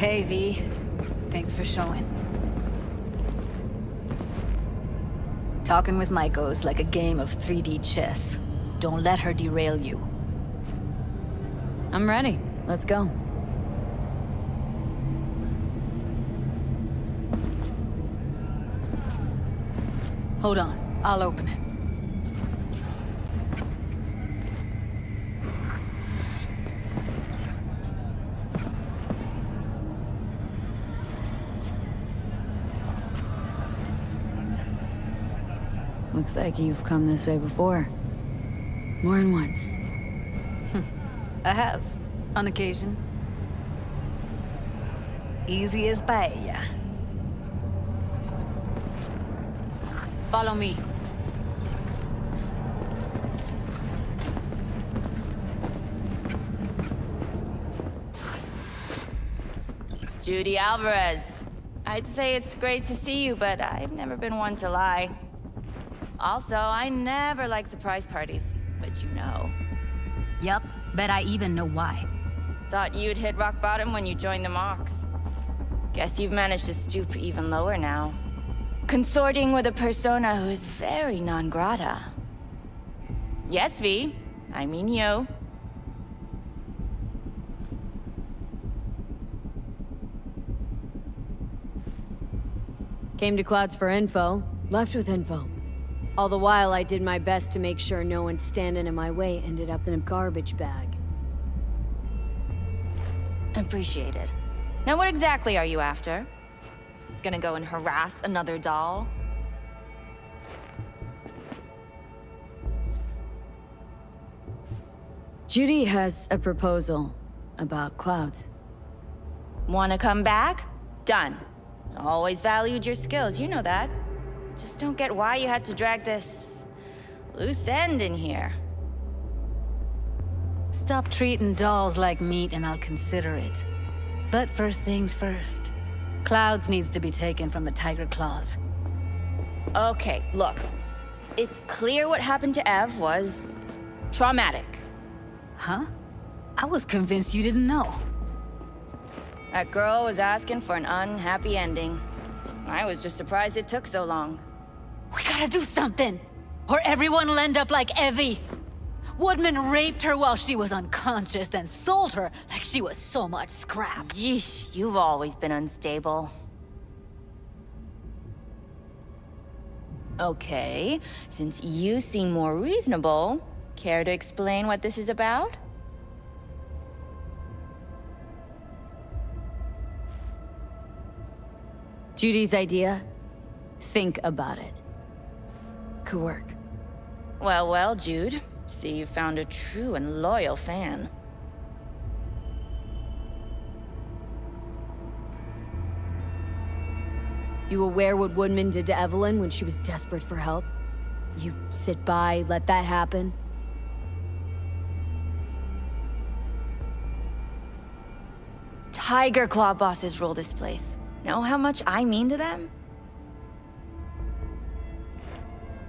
Hey, V. Thanks for showing. Talking with Maiko's like a game of 3D chess. Don't let her derail you. I'm ready. Let's go. Hold on. I'll open it. Looks like you've come this way before. More than once. I have, on occasion. Easy as paella. Follow me. Judy Alvarez. I'd say it's great to see you, but I've never been one to lie. Also, I never like surprise parties, but you know. Yup, bet I even know why. Thought you'd hit rock bottom when you joined the Mox. Guess you've managed to stoop even lower now. Consorting with a persona who is very non grata. Yes, V. I mean you. Came to Clouds for info, left with info. All the while, I did my best to make sure no one standing in my way ended up in a garbage bag. Appreciated. Now what exactly are you after? Gonna go and harass another doll? Judy has a proposal about Clouds. Wanna come back? Done. Always valued your skills, you know that. Just don't get why you had to drag this loose end in here. Stop treating dolls like meat and I'll consider it. But first things first. Clouds needs to be taken from the Tiger Claws. Okay, look. It's clear what happened to Ev was traumatic. Huh? I was convinced you didn't know. That girl was asking for an unhappy ending. I was just surprised it took so long. We gotta do something! Or everyone will end up like Evie! Woodman raped her while she was unconscious, then sold her like she was so much scrap. Yeesh, you've always been unstable. Okay, since you seem more reasonable, care to explain what this is about? Judy's idea? Think about it. Could work. Well, well, Jude. See, you found a true and loyal fan. You aware what Woodman did to Evelyn when she was desperate for help? You sit by, let that happen? Tiger Claw bosses rule this place. Know how much I mean to them?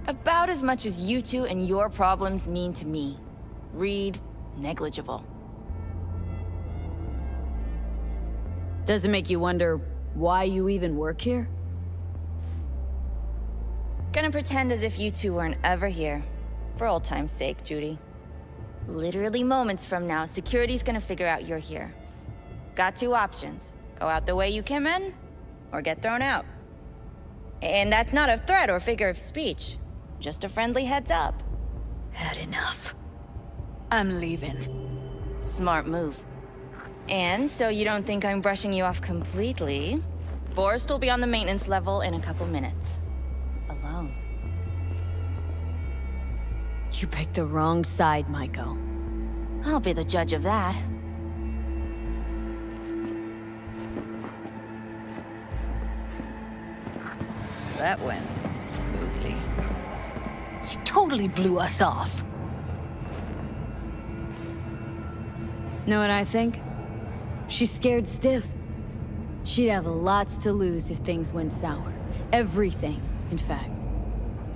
About as much as you two and your problems mean to me. Read negligible. Does it make you wonder why you even work here? Gonna pretend as if you two weren't ever here. For old time's sake, Judy. Literally moments from now, security's gonna figure out you're here. Got two options. Go out the way you came in, or get thrown out. And that's not a threat or figure of speech. Just a friendly heads up. Had enough. I'm leaving. Smart move. And so you don't think I'm brushing you off completely, Forrest will be on the maintenance level in a couple minutes. Alone. You picked the wrong side, Maiko. I'll be the judge of that. That went smoothly. She totally blew us off. Know what I think? She's scared stiff. She'd have lots to lose if things went sour. Everything, in fact.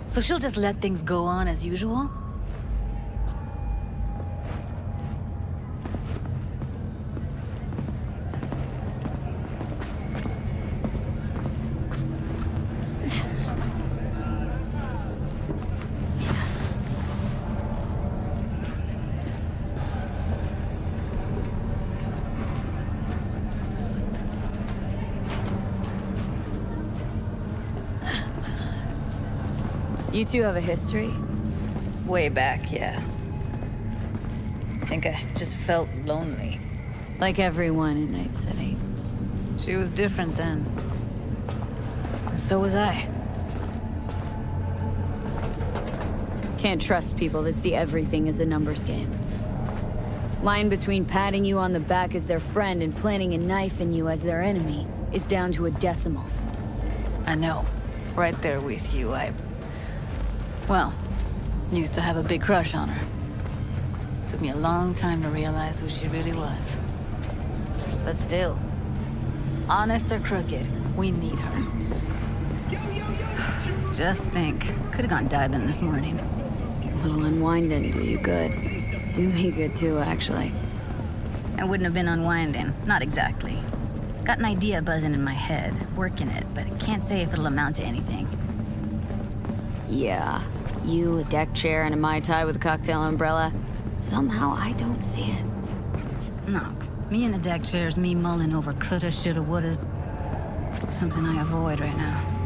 So she'll just let things go on as usual? You two have a history? Way back, yeah. I think I just felt lonely. Like everyone in Night City. She was different then. And so was I. Can't trust people that see everything as a numbers game. Line between patting you on the back as their friend and planting a knife in you as their enemy is down to a decimal. I know. Right there with you, well, used to have a big crush on her. Took me a long time to realize who she really was. But still, honest or crooked, we need her. Just think, could have gone diving this morning. A little unwinding do you good. Do me good too, actually. I wouldn't have been unwinding, not exactly. Got an idea buzzing in my head, working it, but I can't say if it'll amount to anything. Yeah, you, a deck chair, and a Mai Tai with a cocktail umbrella. Somehow I don't see it. No, me in a deck chair's me mulling over coulda, shoulda, wouldas. Something I avoid right now.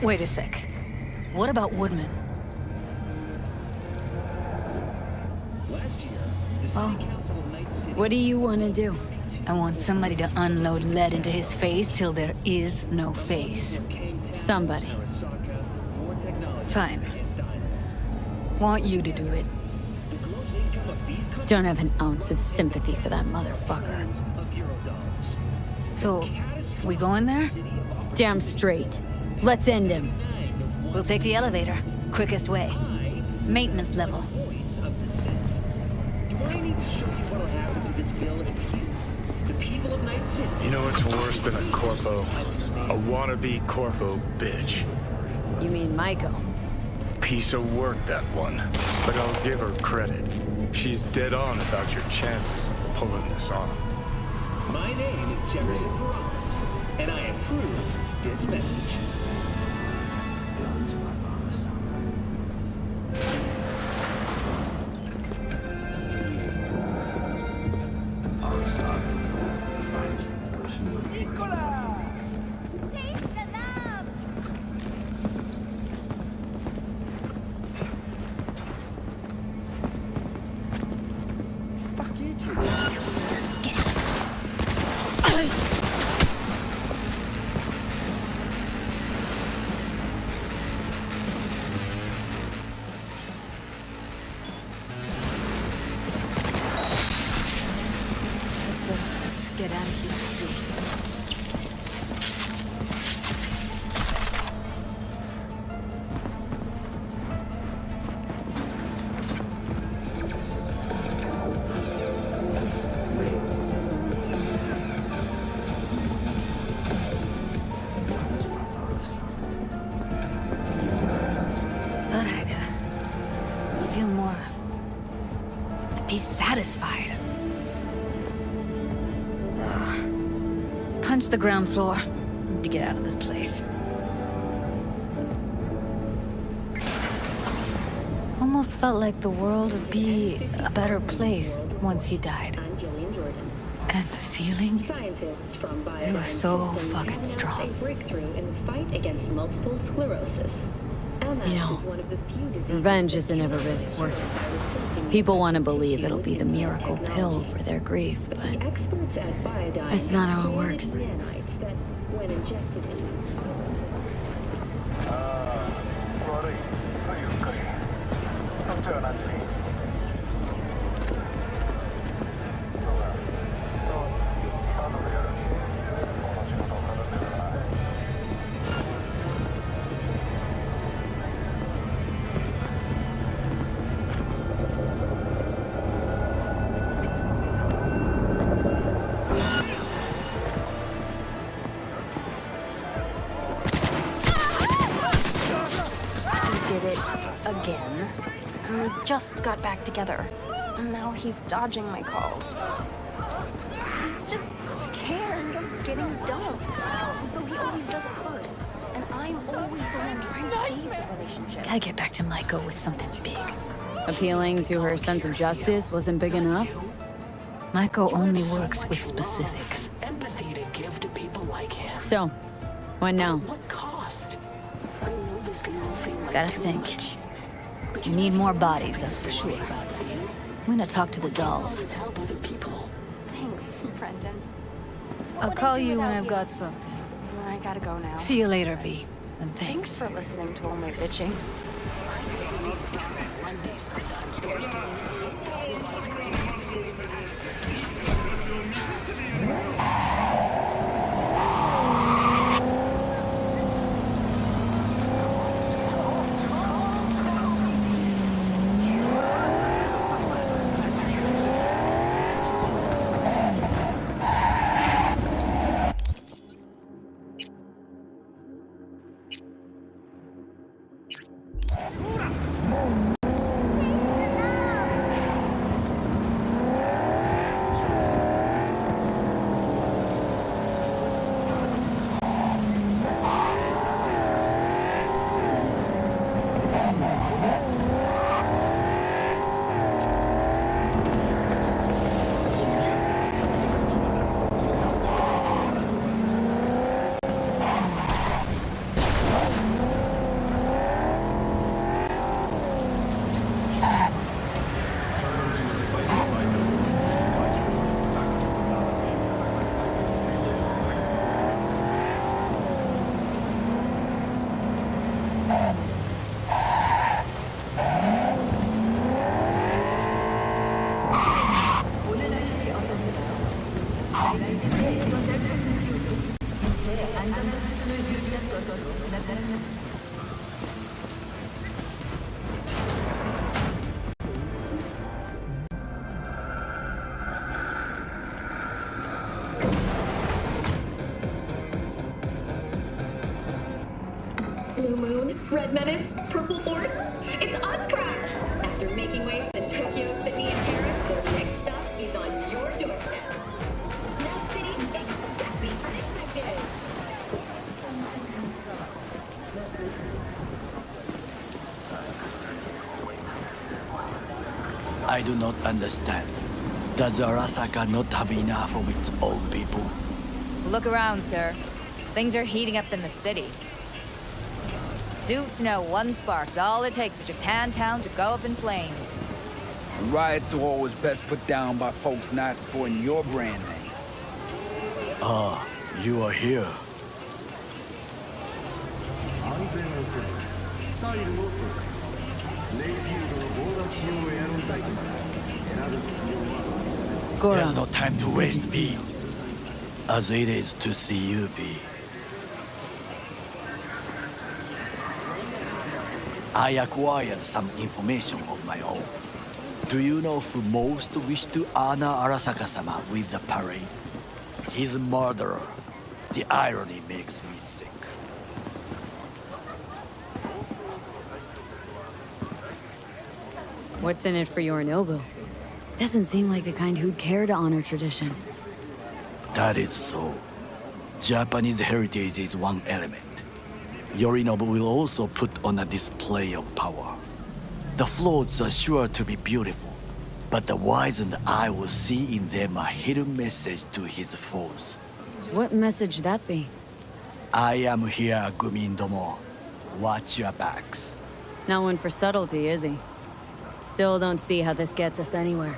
Wait a sec. What about Woodman? Oh. What do you want to do? I want somebody to unload lead into his face till there is no face. Somebody. Fine. Want you to do it. Don't have an ounce of sympathy for that motherfucker. So, we going there? Damn straight. Let's end him. We'll take the elevator. Quickest way. Maintenance level. You know what's worse than a corpo? A wannabe corpo bitch. You mean Maiko? Piece of work, that one. But I'll give her credit. She's dead on about your chances of pulling this off. My name is Jefferson Perez, and I approve this message. feel more... be satisfied. Punch the ground floor. Need to get out of this place. Almost felt like the world would be a better place once you died. And the feeling, Scientists from it was so fucking a strong. breakthrough in the fight against multiple sclerosis. MS You know, is one of the few diseases Revenge that isn't ever really worth it. People want to believe it'll be the miracle pill for their grief, but experts at Biodyne that's not how it created works. nanites that, when injected into the Did it again. And we just got back together. And now he's dodging my calls. He's just scared of getting dumped. So he always does it first. And I'm always the one trying to save the relationship. Gotta get back to Maiko with something big. Appealing to her sense of justice wasn't big enough? Maiko only works with specifics. Empathy to give to people like him. So, what now? What cost? I know this can all feel like Gotta too think. much, We need more bodies, that's for sure. but for you, I'm gonna talk to the dolls. always help other people. Thanks, Brendan. I'll call you when I've got something. I gotta go now. See you later, V. And Thanks thanks. for listening to all my bitching. Monday sometimes worse. Blue Moon, Red Menace, Purple Force. It's us, cracks! After making waves in Tokyo, Sydney, and Paris, their next stop is on your doorstep. That city exactly unexpected. I do not understand. Does Arasaka not have enough of its own people? Look around, sir. Things are heating up in the city. Suits know one spark's all it takes for Japantown to go up in flames. Riots are always best put down by folks not sporting your brand name. Ah, you are here. There's Goro, no time to waste, V. As it is to see you, V. I acquired some information of my own. Do you know who most wished to honor Arasaka-sama with the parade? His murderer. The irony makes me sick. What's in it for Yorinobu? Doesn't seem like the kind who'd care to honor tradition. That is so. Japanese heritage is one element. Yorinobu will also put on a display of power. The floats are sure to be beautiful, but the wizened eye will see in them a hidden message to his foes. What message that be? I am here, Gumindomo. Watch your backs. Not one for subtlety, is he? Still don't see how this gets us anywhere.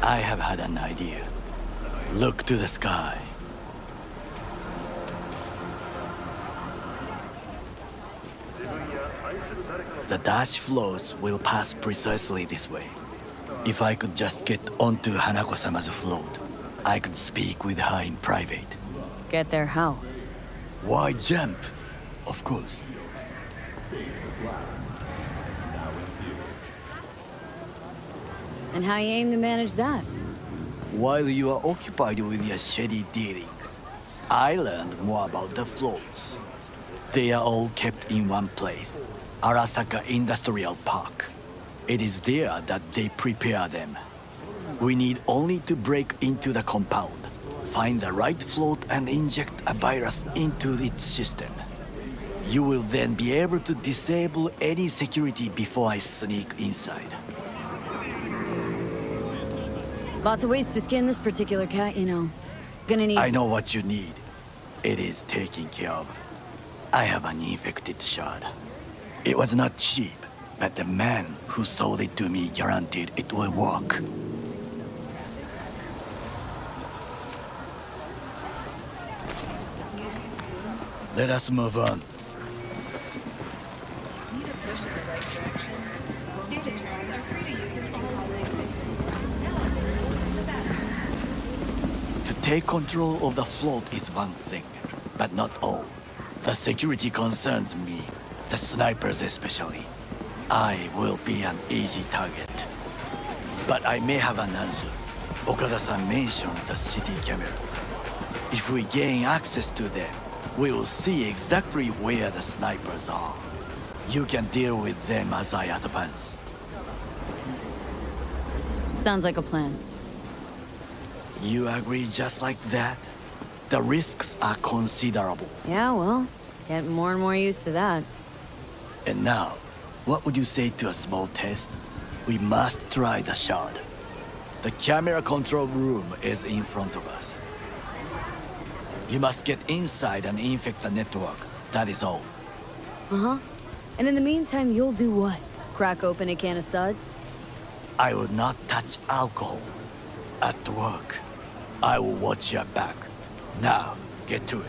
I have had an idea. Look to the sky. The dash floats will pass precisely this way. If I could just get onto Hanako-sama's float, I could speak with her in private. Get there how? Why jump? Of course. And how you aim to manage that? While you are occupied with your shady dealings, I learned more about the floats. They are all kept in one place, Arasaka Industrial Park. It is there that they prepare them. We need only to break into the compound, find the right float and inject a virus into its system. You will then be able to disable any security before I sneak inside. Lots of ways to skin this particular cat, you know. Gonna need... I know what you need. It is taken care of. I have an infected shard. It was not cheap, but the man who sold it to me guaranteed it will work. Let us move on. To take control of the float is one thing, but not all. The security concerns me, the snipers especially. I will be an easy target. But I may have an answer. Okada-san mentioned the city cameras. If we gain access to them, we will see exactly where the snipers are. You can deal with them as I advance. Sounds like a plan. You agree just like that? The risks are considerable. Yeah, well, getting more and more used to that. And now, what would you say to a small test? We must try the shard. The camera control room is in front of us. You must get inside and infect the network. That is all. Uh-huh. And in the meantime, you'll do what? Crack open a can of suds? I will not touch alcohol. At work, I will watch your back. Now, get to it.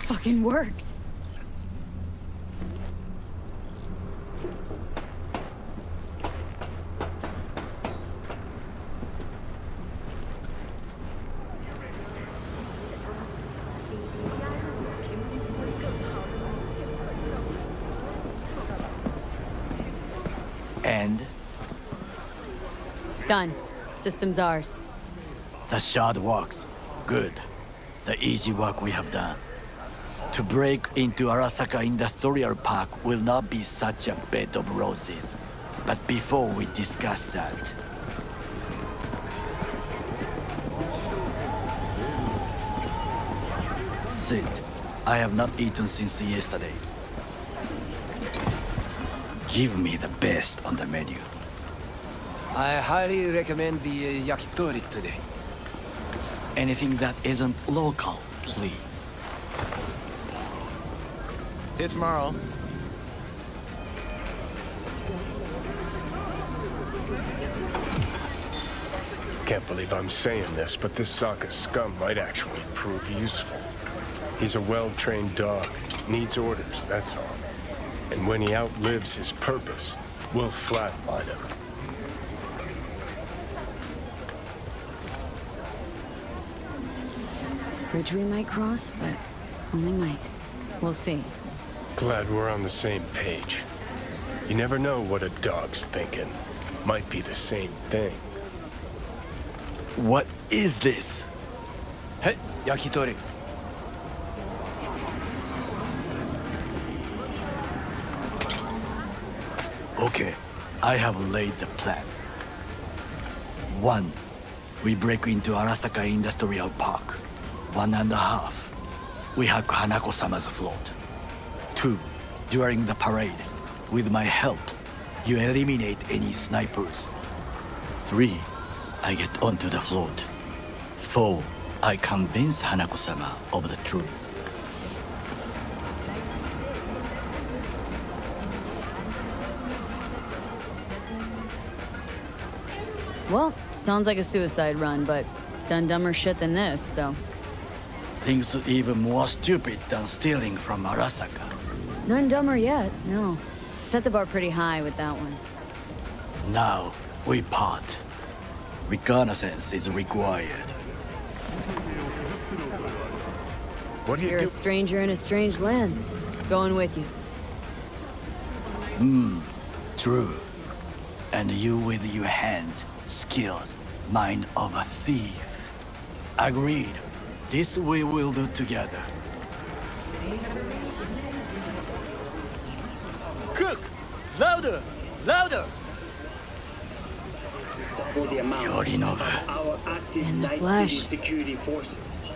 Fucking worked. And? Done. System's ours. The shard works. Good. The easy work we have done. To break into Arasaka Industrial Park will not be such a bed of roses. But before we discuss that... Sit. I have not eaten since yesterday. Give me the best on the menu. I highly recommend the yakitori today. Anything that isn't local, please. See you tomorrow. Can't believe I'm saying this, but this Sokka scum might actually prove useful. He's a well-trained dog. Needs orders, that's all. And when he outlives his purpose, we'll flatline him. Bridge we might cross, but only might. We'll see. Glad we're on the same page. You never know what a dog's thinking. Might be the same thing. What is this? Hey, yakitori. Okay, I have laid the plan. 1. We break into Arasaka Industrial Park. 1.5. We hack Hanako-sama's float. 2. During the parade, with my help, you eliminate any snipers. 3. I get onto the float. 4. I convince Hanako-sama of the truth. Well, sounds like a suicide run, but done dumber shit than this, so... Things even more stupid than stealing from Arasaka. None dumber yet, no. Set the bar pretty high with that one. Now, we part. Reconnaissance is required. What do you You're do? a stranger in a strange land. Going with you. True. And you with your hands, skills, mind of a thief. Agreed. This we will do together. Cook! Louder! Louder! For the amount Yorinobu. of our active In the Night flesh. City security forces.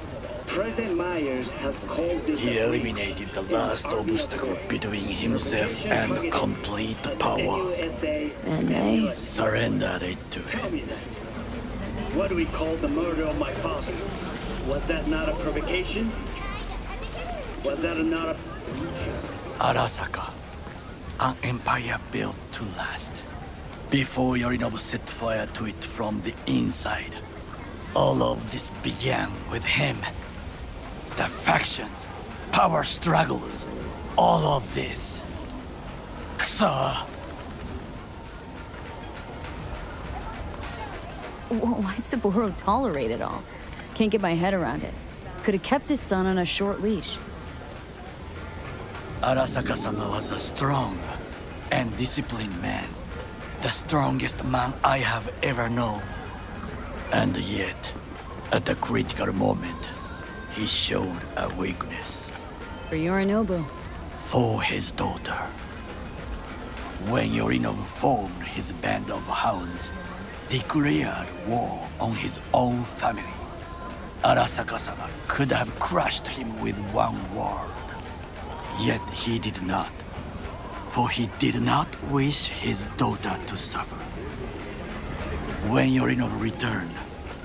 President Myers has called this He a eliminated the breach last in the Army obstacle operation. between himself and complete Under power. NUSA And they Surrendered it to Tell him. me that. What do we call the murder of my father? Was that not a provocation? Was that not a... Arasaka, an empire built to last. Before Yorinobu set fire to it from the inside, all of this began with him. The factions, power struggles, all of this. Kusa! Why'd Saburo tolerate it all? Can't get my head around it. Could have kept his son on a short leash. Arasaka-sama was a strong and disciplined man. The strongest man I have ever known. And yet, at the critical moment, he showed a weakness. For Yorinobu. For his daughter. When Yorinobu formed his band of hounds, declared war on his own family, Arasaka-sama could have crushed him with one word. Yet he did not. For he did not wish his daughter to suffer. When Yorinobu returned,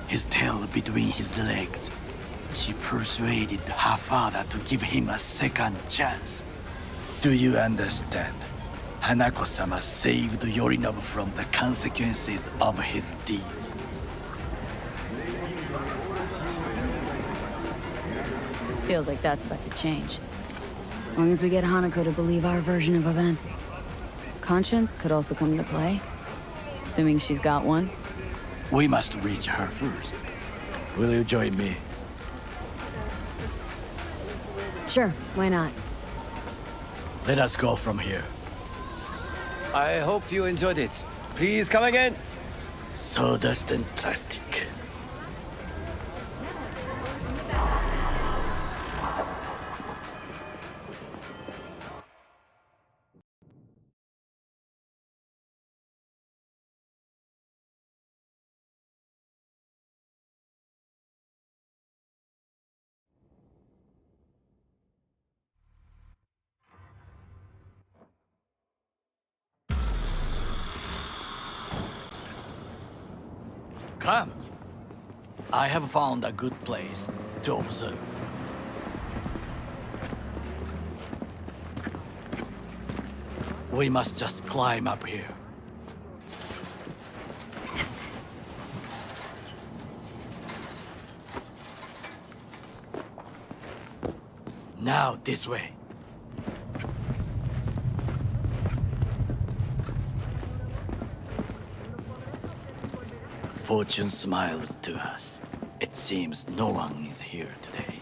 his tail between his legs, she persuaded her father to give him a second chance. Do you understand? Hanako-sama saved Yorinobu from the consequences of his deeds. Feels like that's about to change. As long as we get Hanako to believe our version of events. Conscience could also come into play. Assuming she's got one. We must reach her first. Will you join me? Sure, why not? Let us go from here. I hope you enjoyed it. Please come again. Sawdust and plastic. Come. I have found a good place to observe. We must just climb up here. Now, this way. Fortune smiles to us. It seems no one is here today.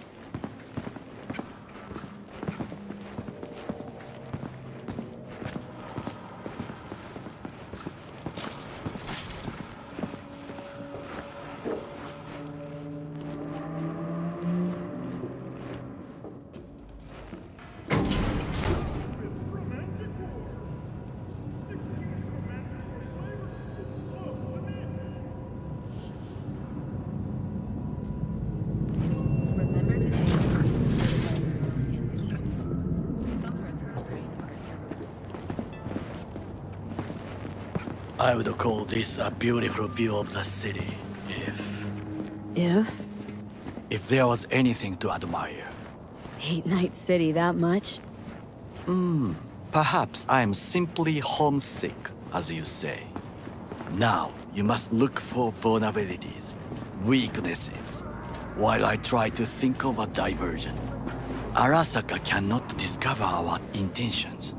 I would call this a beautiful view of the city, If? if there was anything to admire. Hate Night City that much? Perhaps I'm simply homesick, as you say. Now, you must look for vulnerabilities, weaknesses, while I try to think of a diversion. Arasaka cannot discover our intentions.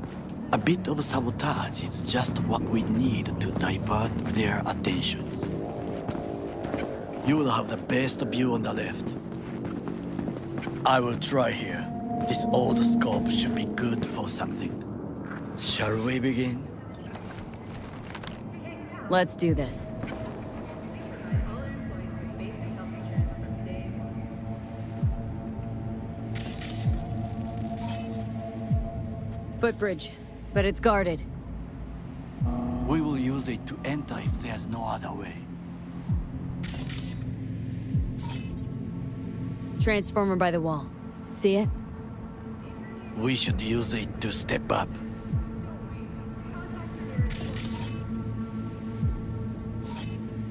A bit of sabotage is just what we need to divert their attentions. You will have the best view on the left. I will try here. This old scope should be good for something. Shall we begin? Let's do this. Footbridge, but it's guarded. We will use it to enter if there's no other way. Transformer by the wall. See it? We should use it to step up.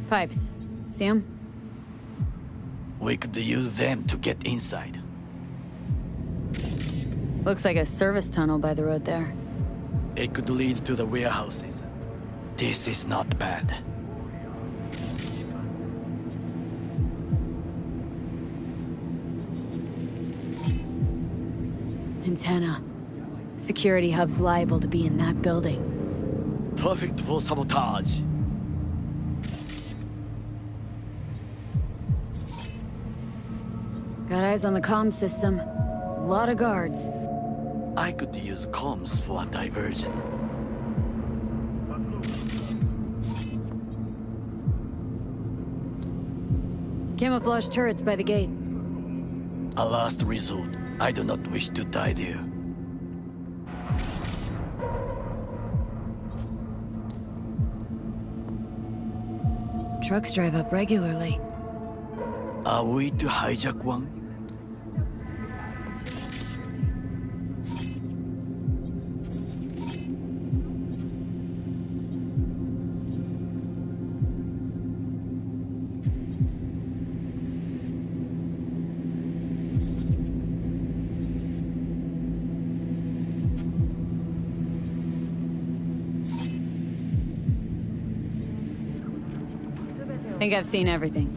Pipes. See 'em? We could use them to get inside. Looks like a service tunnel by the road there. It could lead to the warehouses. This is not bad. Antenna. Security hub's liable to be in that building. Perfect for sabotage. Got eyes on the comm system. A lot of guards. I could use comms for a diversion. Camouflage turrets by the gate. A last resort. I do not wish to die there. Trucks drive up regularly. Are we to hijack one? Think I've seen everything.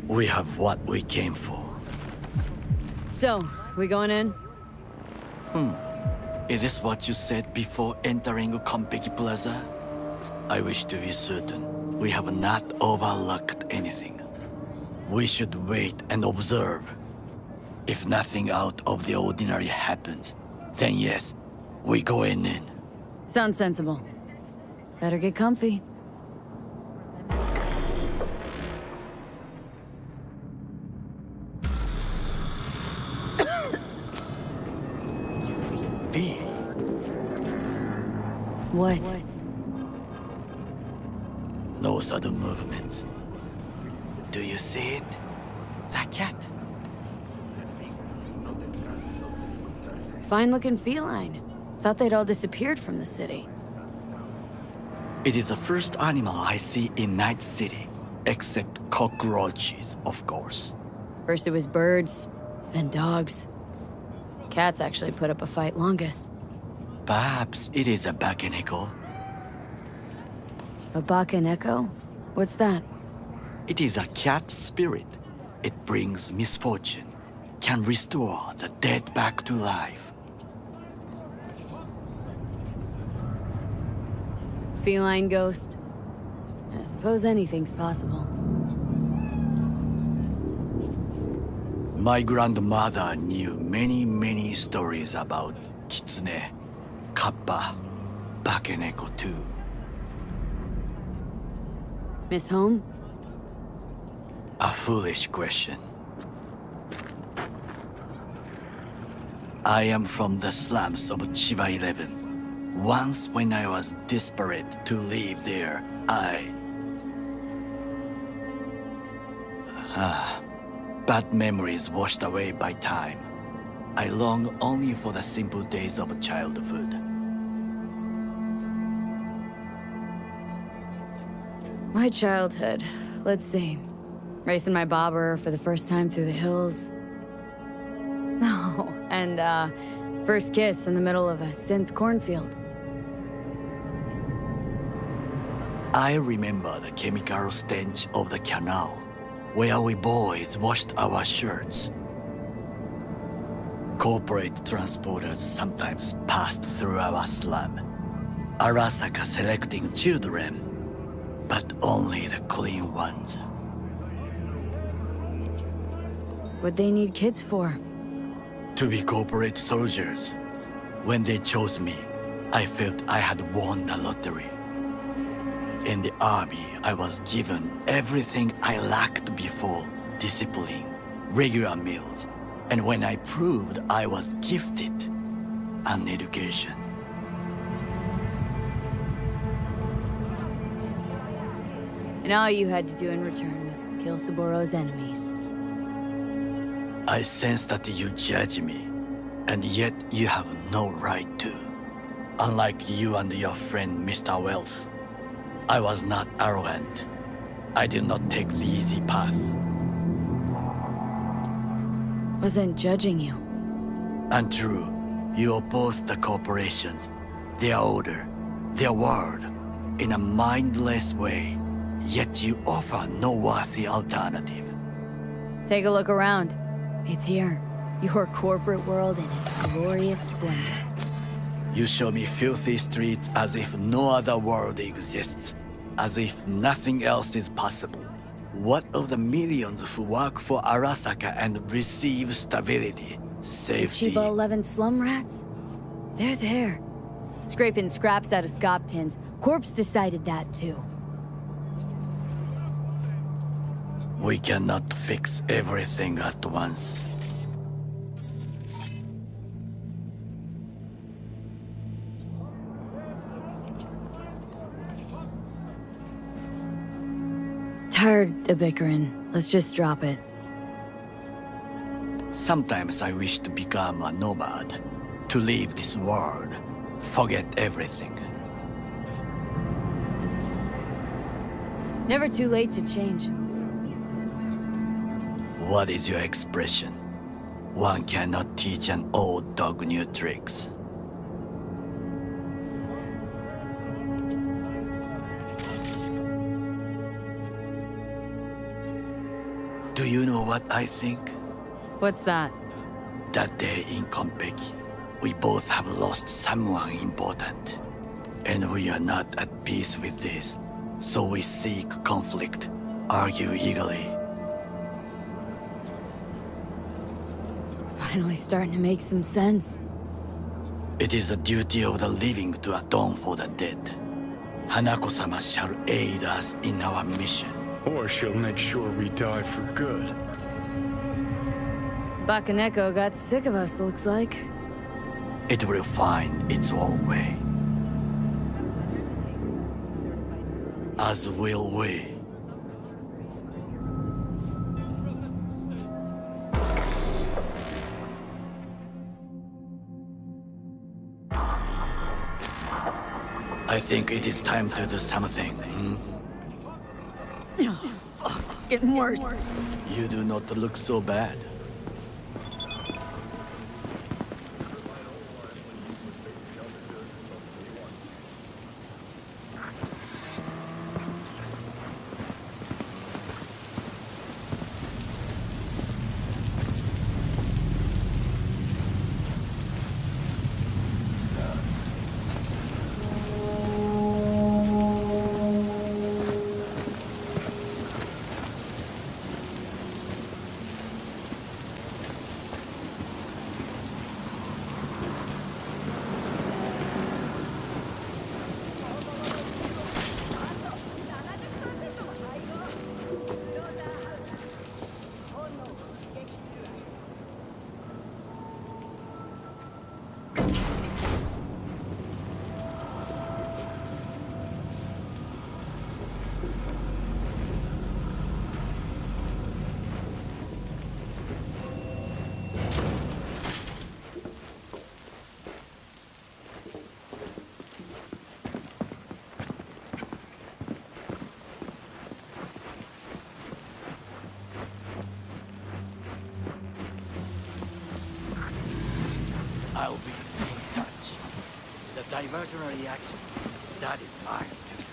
We have what we came for. So, we going in? Is this what you said before entering Konpeki Plaza? I wish to be certain we have not overlooked anything. We should wait and observe. If nothing out of the ordinary happens, then yes, we go in. Sounds sensible. Better get comfy. What? No sudden movements. Do you see it? That cat? Fine-looking feline. Thought they'd all disappeared from the city. It is the first animal I see in Night City, except cockroaches, of course. First it was birds, then dogs. Cats actually put up a fight longest. Perhaps it is a bakeneko. A bakaneko? What's that? It is a cat spirit. It brings misfortune, can restore the dead back to life. Feline ghost? I suppose anything's possible. My grandmother knew many stories about kitsune, kappa, bakeneko too. Miss Home? A foolish question. I am from the slums of Chiba 11. Once when I was desperate to live there, bad memories washed away by time. I long only for the simple days of childhood. My childhood. Let's see. Racing my bobber for the first time through the hills. Oh, and first kiss in the middle of a synth cornfield. I remember the chemical stench of the canal, where we boys washed our shirts. Corporate transporters sometimes passed through our slum, Arasaka selecting children, but only the clean ones. What'd they need kids for? To be corporate soldiers. When they chose me, I felt I had won the lottery. In the army, I was given everything I lacked before: discipline, regular meals, and when I proved I was gifted, an education. And all you had to do in return was kill Saboro's enemies. I sense that you judge me, and yet you have no right to. Unlike you and your friend Mr. Wells, I was not arrogant. I did not take the easy path. Wasn't judging you. Untrue. You oppose the corporations, their order, their word, in a mindless way, yet you offer no worthy alternative. Take a look around. It's here. Your corporate world in its glorious splendor. You show me filthy streets as if no other world exists, as if nothing else is possible. What of the millions who work for Arasaka and receive stability, safety? The Chiba 11 slum rats? They're there. Scraping scraps out of scop tins. Corpse decided that too. We cannot fix everything at once. Tired of bickering. Let's just drop it. Sometimes I wish to become a nomad, to leave this world, forget everything. Never too late to change. What is your expression? One cannot teach an old dog new tricks. Do you know what I think? What's that? That day in Konpeki, we both have lost someone important. And we are not at peace with this. So we seek conflict, argue eagerly. Finally starting to make some sense. It is the duty of the living to atone for the dead. Hanako-sama shall aid us in our mission. Or she'll make sure we die for good. Bakaneko got sick of us, looks like. It will find its own way. As will we. I think it is time to do something. Oh, fuck. Getting worse. You do not look so bad. I'll be in touch. The diversionary action, that is mine to do.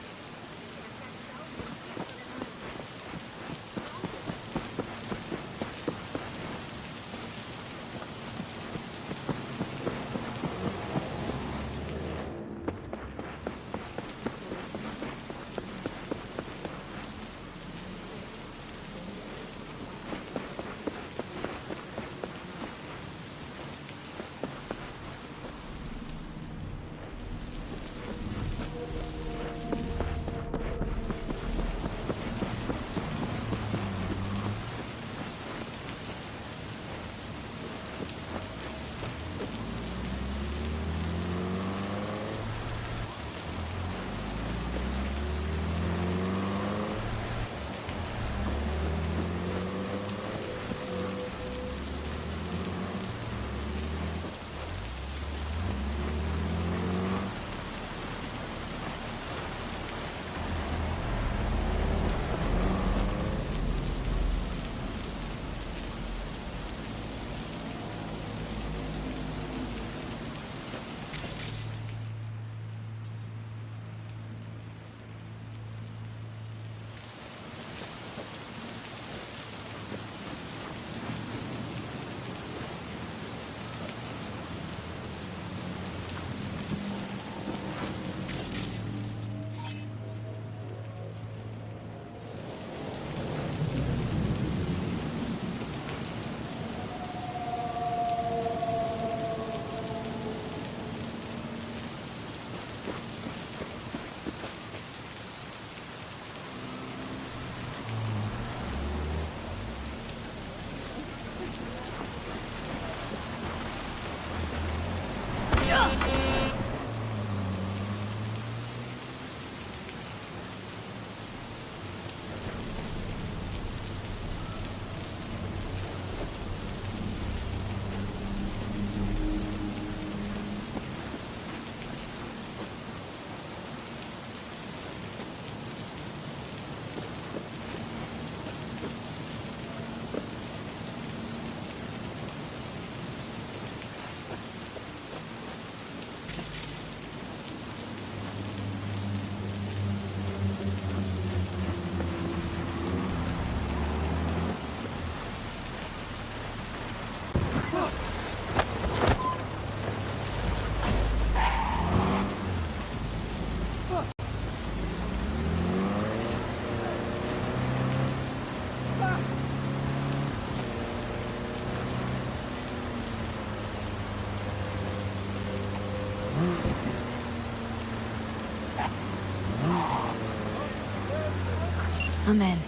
I'm in.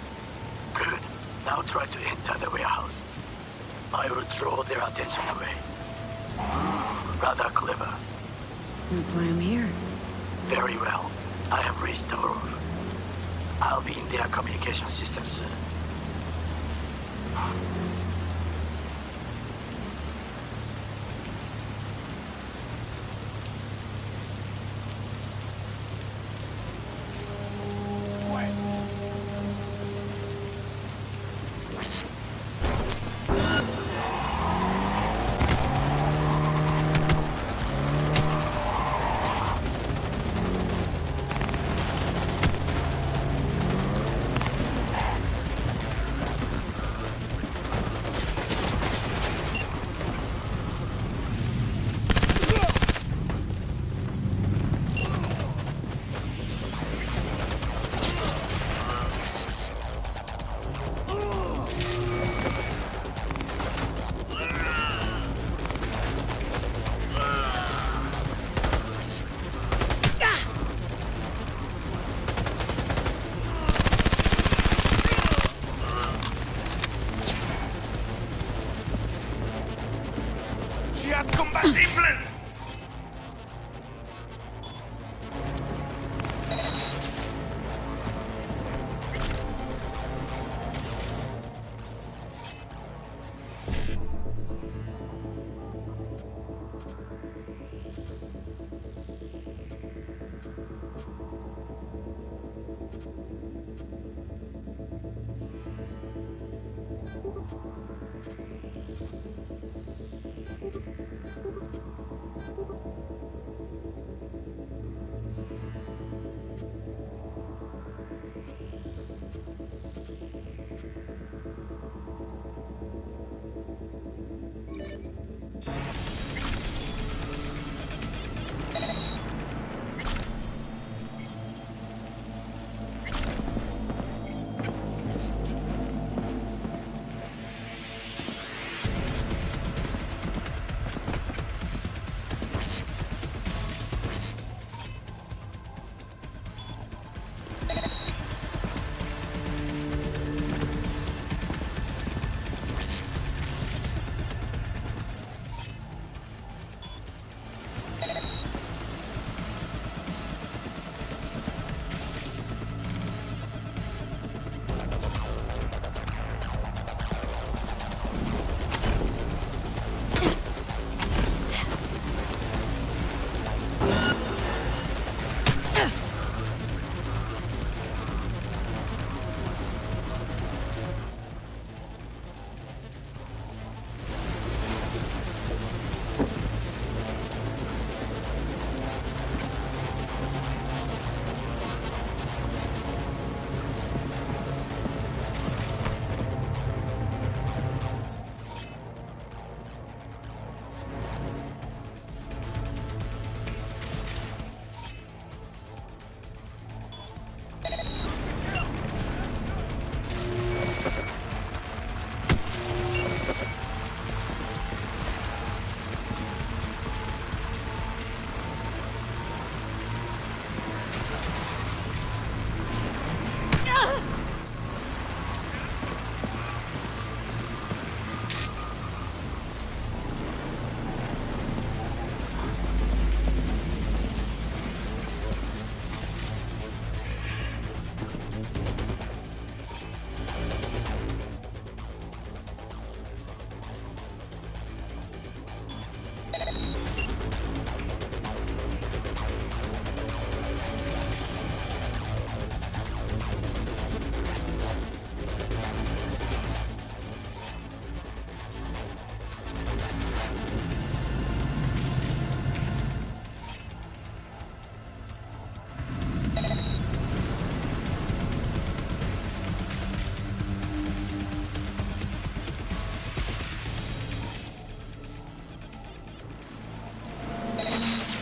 Good. Now try to enter the warehouse. I will draw their attention away. Rather clever. That's why I'm here. Very well. I have reached the roof. I'll be in their communication system soon.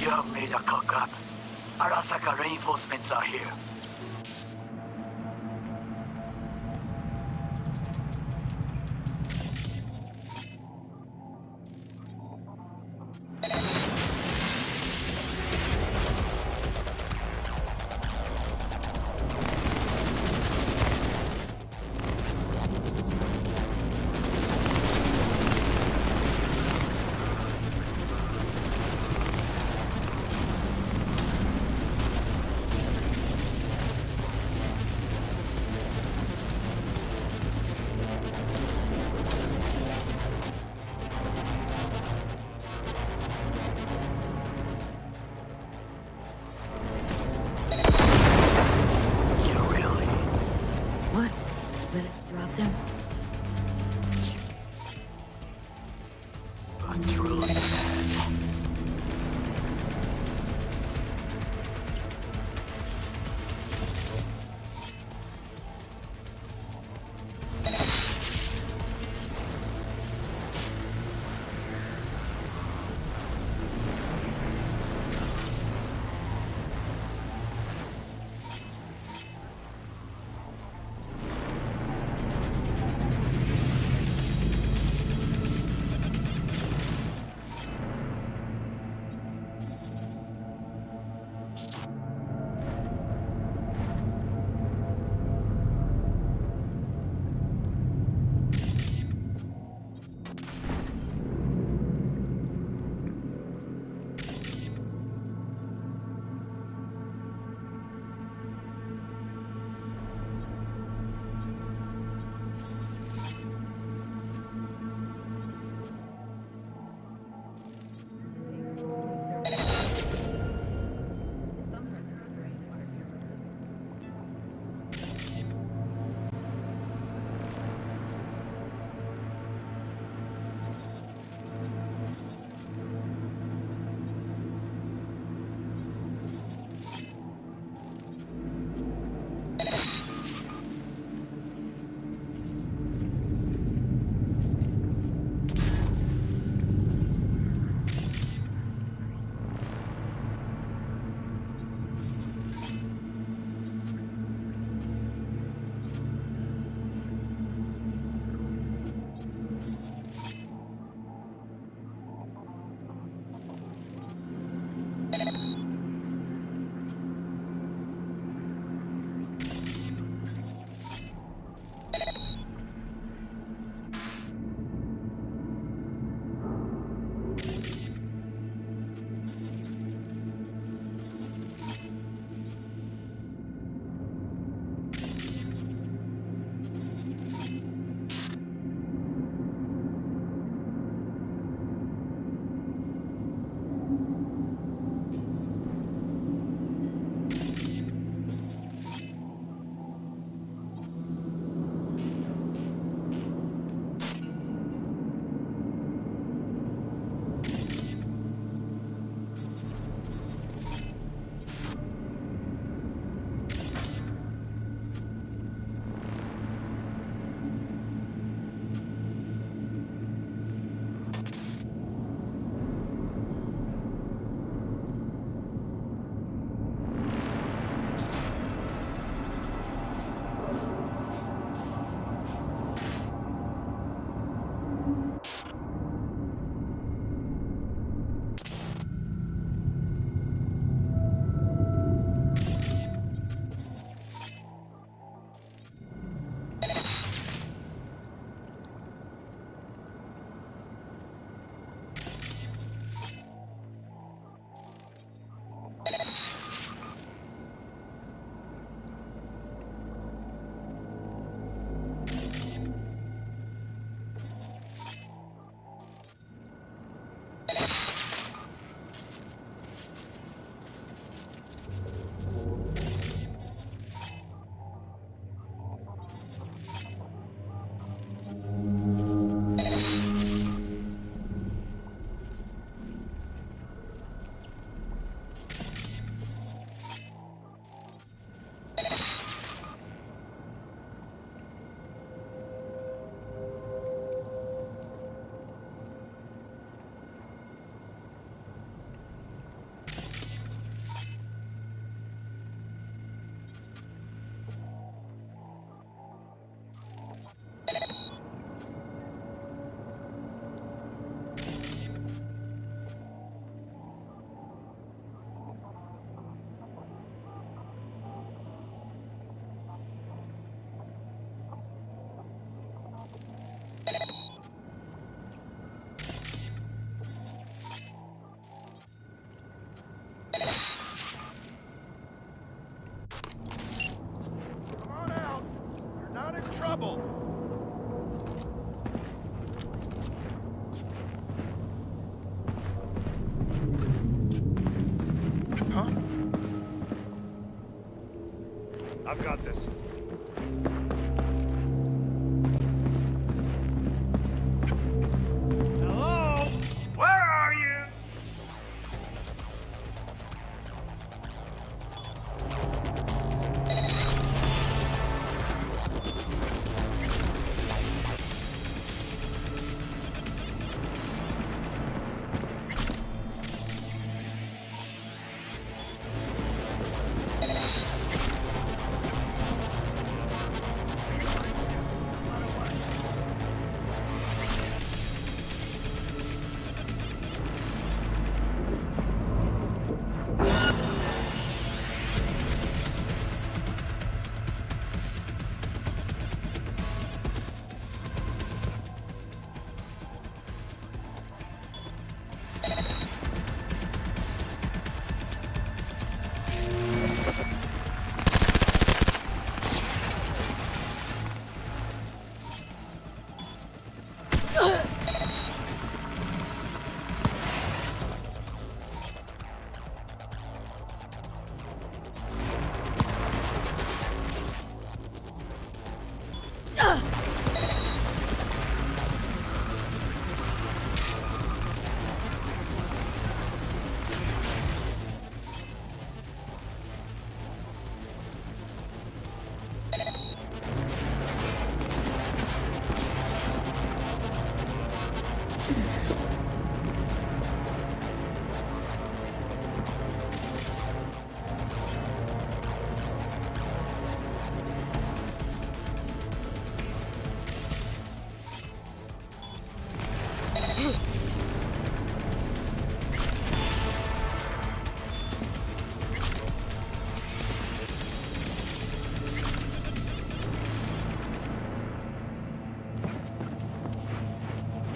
You have made a cock up. Arasaka reinforcements are here. That it dropped him? A truly man. I've got this.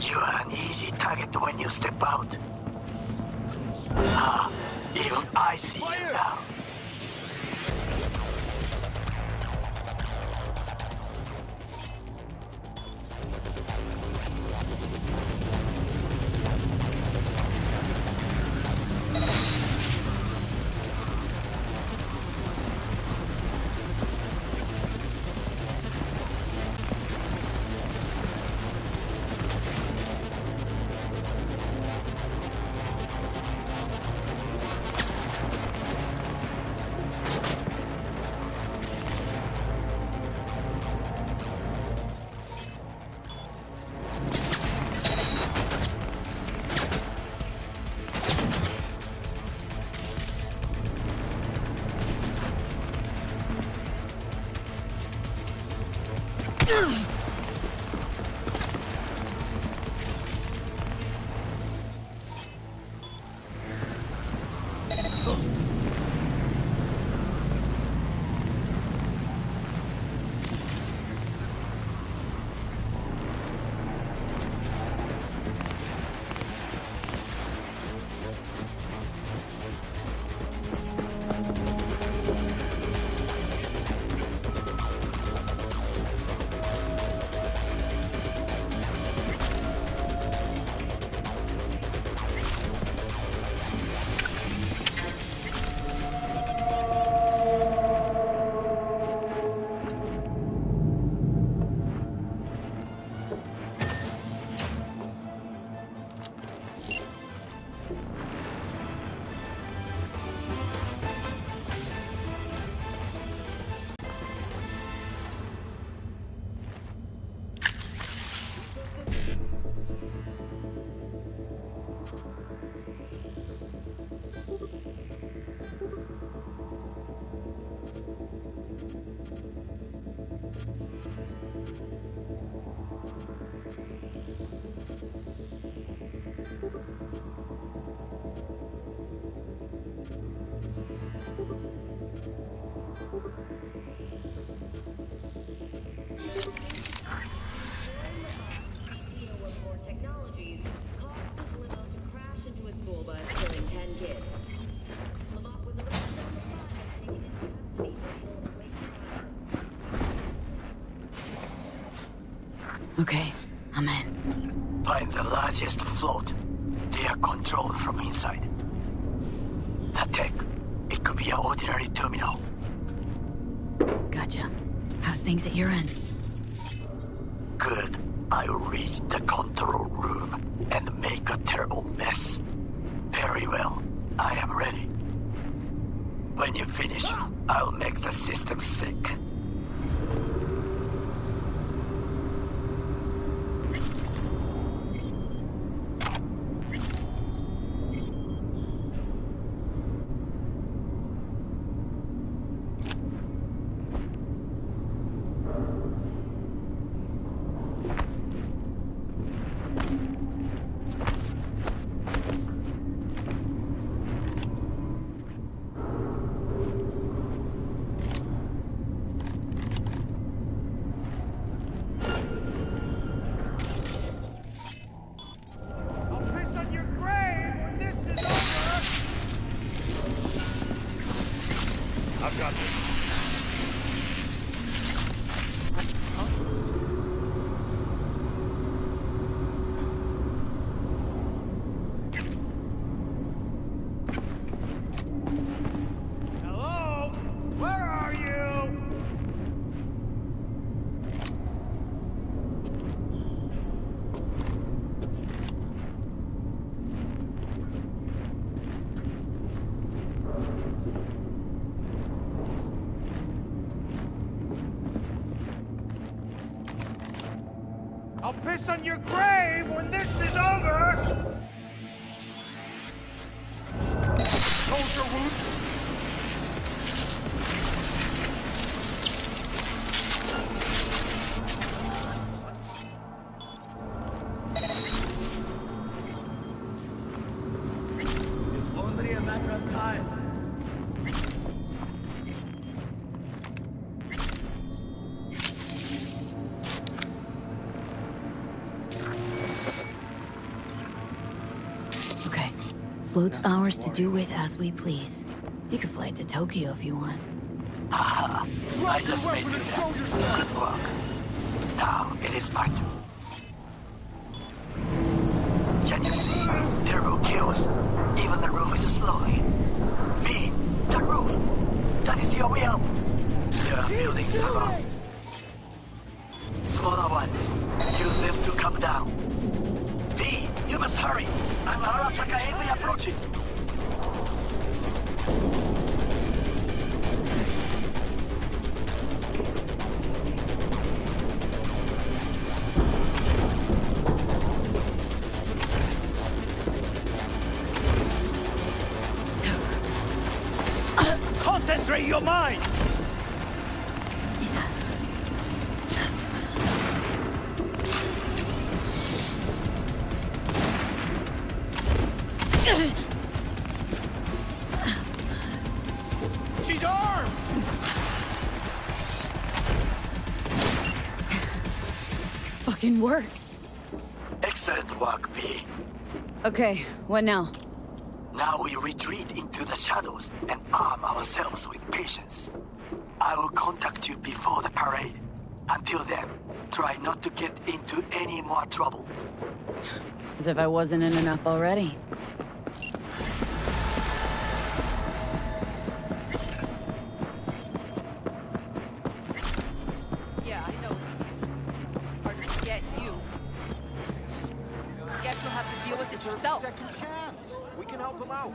You are an easy target when you step out. Ah, even I see you now. Okay, I'm in. Find the largest float. They are controlled from inside. That tech, it could be an ordinary terminal. Gotcha. How's things at your end? Good. I'll reach the control room and make a terrible mess. Very well. I am ready. When you finish, I'll make the system sick. I'll piss on your grave when this is over! Soldier wound. It's only a matter of time. Okay. Float's ours to do with as we please. You can fly to Tokyo if you want. Haha, I just made you that. Good work. Now it is my turn. Can you see? Terrible chaos. Even the roof is slowly. Me, the roof. That is your way out. There are buildings around. Smaller ones. Use them to come down. B, you must hurry. I'm Arasaka enemy approaches. Concentrate your mind! She's armed! Fucking worked. Excellent work, B. Okay, what now? Now we retreat into the shadows and arm ourselves with patience. I will contact you before the parade. Until then, try not to get into any more trouble. As if I wasn't in enough already. Yeah, I know. Hard to get you. Guess you'll have to deal with it yourself. Second chance. We can help him out.